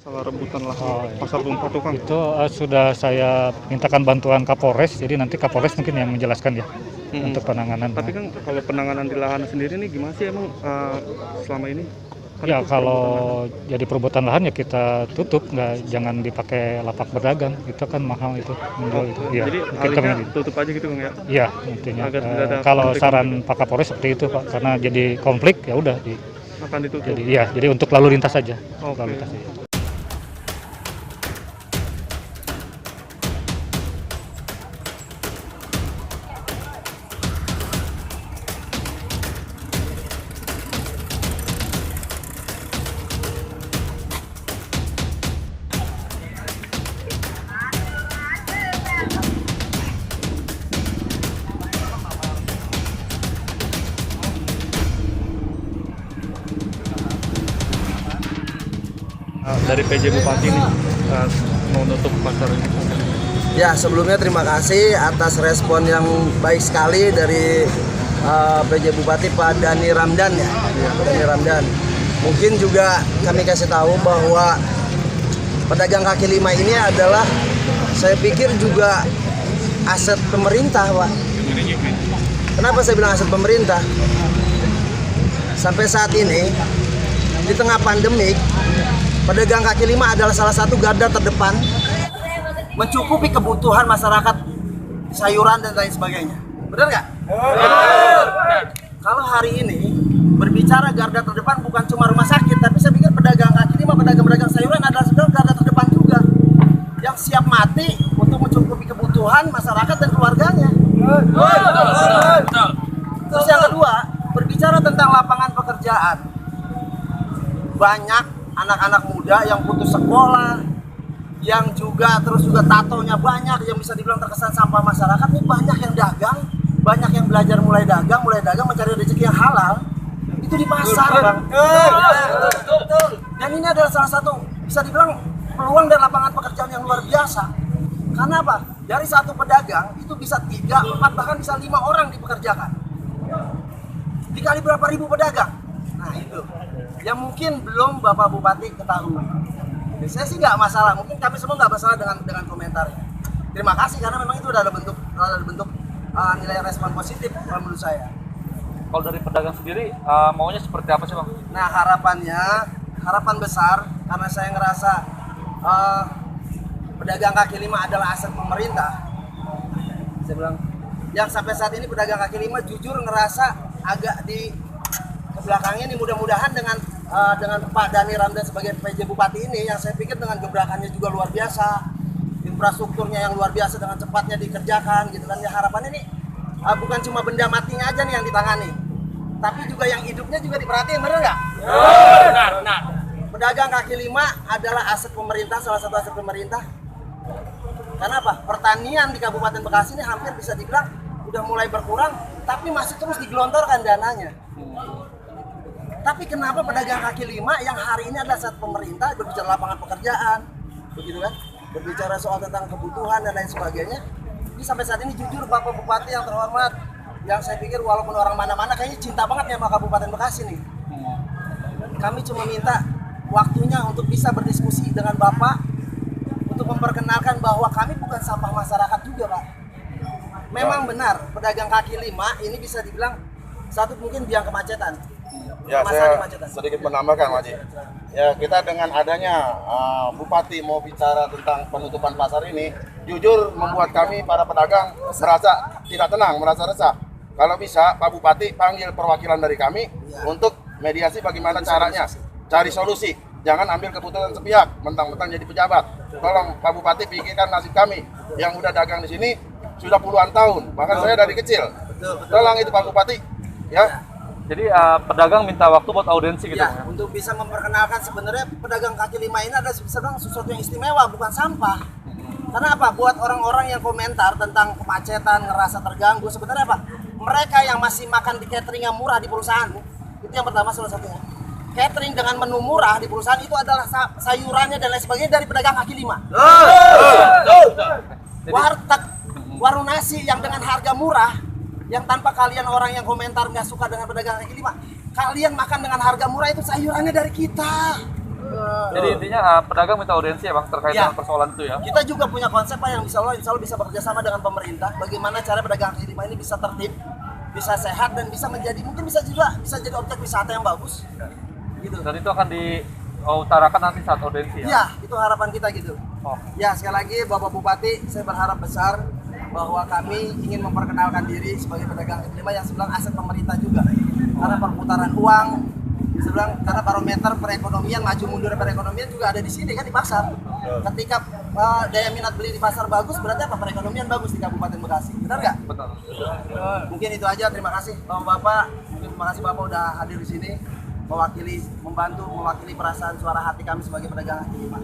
Salah rebutan lahan Iya. pasar tumpah tuh Kang. Itu sudah saya mintakan bantuan Kapolres, jadi nanti Kapolres mungkin yang menjelaskan ya untuk penanganan. Tapi kan kalau penanganan di lahan sendiri nih gimana sih emang selama ini? Kan Ya itu kalau perebutan lahan. jadi perebutan lahan ya kita tutup, jangan dipakai lapak berdagang, itu kan mahal itu menjual itu. Ya, Jadi mungkin kami alihnya gitu. tutup aja gitu Kang ya. Iya, intinya. Agar tidak ada Kalau konflik saran Pak Kapolres seperti itu Pak, karena jadi konflik ya udah akan ditutup. jadi untuk lalu lintas saja. Oke. Lalu lintas saja. Dari PJ Bupati nih mau nutup pasar ini. Ya, sebelumnya terima kasih atas respon yang baik sekali dari PJ Bupati Pak Dhani Ramdan ya. Dhani Ramdan. Mungkin juga kami kasih tahu bahwa pedagang kaki lima ini adalah, saya pikir juga aset pemerintah, Pak. Kenapa saya bilang aset pemerintah? Sampai saat ini di tengah pandemik, pedagang kaki lima adalah salah satu garda terdepan mencukupi kebutuhan masyarakat, sayuran dan lain sebagainya. Benar nggak? Kalau hari ini berbicara garda terdepan bukan cuma rumah sakit, tapi saya pikir pedagang kaki lima, pedagang sayuran adalah sebenarnya garda terdepan juga, yang siap mati untuk mencukupi kebutuhan masyarakat dan keluarganya. Terus yang kedua, berbicara tentang lapangan pekerjaan, banyak anak-anak muda yang putus sekolah, yang juga tatonya banyak, yang bisa dibilang terkesan sampah masyarakat. Ini banyak yang dagang, banyak yang belajar mulai dagang mencari rezeki yang halal itu di pasar, Bang. Dan ini adalah salah satu bisa dibilang peluang dan lapangan pekerjaan yang luar biasa. Karena apa? Dari satu pedagang itu bisa 3, 4, bahkan bisa 5 orang dipekerjakan. Dikali berapa ribu pedagang? Nah itu yang mungkin belum Bapak Bupati ketahui. Saya sih nggak masalah, mungkin kami semua nggak masalah dengan komentarnya. Terima kasih karena memang itu udah ada bentuk nilai respon positif menurut saya. Kalau dari pedagang sendiri maunya seperti apa sih Bang? Nah harapan besar, karena saya ngerasa pedagang kaki lima adalah aset pemerintah. Saya bilang, yang sampai saat ini pedagang kaki lima jujur ngerasa agak di kebelakangnya nih, mudah-mudahan dengan Pak Dhani Ramdan sebagai PJ Bupati ini, yang saya pikir dengan gebrakannya juga luar biasa, infrastrukturnya yang luar biasa dengan cepatnya dikerjakan gitu kan. Ya harapannya nih bukan cuma benda matinya aja nih yang ditangani, tapi juga yang hidupnya juga diperhatiin, bener nggak? Benar. Pedagang kaki lima adalah aset pemerintah, salah satu aset pemerintah. Karena apa? Pertanian di Kabupaten Bekasi ini hampir bisa dibilang udah mulai berkurang, tapi masih terus digelontorkan dananya. Tapi kenapa pedagang kaki lima yang hari ini adalah aset pemerintah, berbicara lapangan pekerjaan, begitu kan? Berbicara soal tentang kebutuhan dan lain sebagainya. Ini sampai saat ini jujur Bapak Bupati yang terhormat, yang saya pikir walaupun orang mana-mana kayaknya cinta banget ya sama Kabupaten Bekasi nih. Kami cuma minta waktunya untuk bisa berdiskusi dengan Bapak, untuk memperkenalkan bahwa kami bukan sampah masyarakat juga, Pak. Memang benar, pedagang kaki lima ini bisa dibilang satu mungkin biang kemacetan. Ya, saya sedikit menambahkan, Wajib. Ya, kita dengan adanya Bupati mau bicara tentang penutupan pasar ini, jujur membuat kami para pedagang merasa tidak tenang, merasa resah. Kalau bisa, Pak Bupati panggil perwakilan dari kami untuk mediasi bagaimana caranya, cari solusi. Jangan ambil keputusan sepihak, mentang-mentang jadi pejabat. Tolong Pak Bupati pikirkan nasib kami yang udah dagang di sini sudah puluhan tahun, bahkan saya dari kecil. Tolong itu Pak Bupati, ya. Jadi pedagang minta waktu buat audiensi gitu Ya, ya? untuk bisa memperkenalkan sebenarnya pedagang kaki lima ini adalah sesuatu yang istimewa, bukan sampah. Karena apa? Buat orang-orang yang komentar tentang kemacetan, ngerasa terganggu, sebenarnya apa? Mereka yang masih makan di catering yang murah di perusahaan, itu yang pertama salah satunya. Catering dengan menu murah di perusahaan itu adalah sayurannya dan lain sebagainya dari pedagang kaki lima. Warteg, warung nasi yang dengan harga murah, yang tanpa kalian orang yang komentar nggak suka dengan pedagang kaki lima, kalian makan dengan harga murah itu sayurannya dari kita. Jadi intinya pedagang minta audiensi ya Bang terkait Ya. dengan persoalan itu ya. Kita juga punya konsep Pak yang insya Allah bisa bekerja sama dengan pemerintah. Bagaimana cara pedagang kaki lima ini bisa tertib, bisa sehat dan bisa mungkin bisa jadi objek wisata yang bagus. Gitu. Dan itu akan diutarakan nanti saat audiensi ya. Ya, itu harapan kita gitu. Oh. Ya, sekali lagi Bapak Bupati, saya berharap besar bahwa kami ingin memperkenalkan diri sebagai pedagang kaki lima yang sebelah aset pemerintah juga. Karena perputaran uang, karena barometer perekonomian, maju mundur perekonomian juga ada di sini kan di pasar. Ketika daya minat beli di pasar bagus, berarti apa? Perekonomian bagus di Kabupaten Bekasi. Benar nggak? Betul. Mungkin itu aja. Terima kasih Bapak. Terima kasih Bapak udah hadir di sini mewakili perasaan suara hati kami sebagai pedagang kaki lima.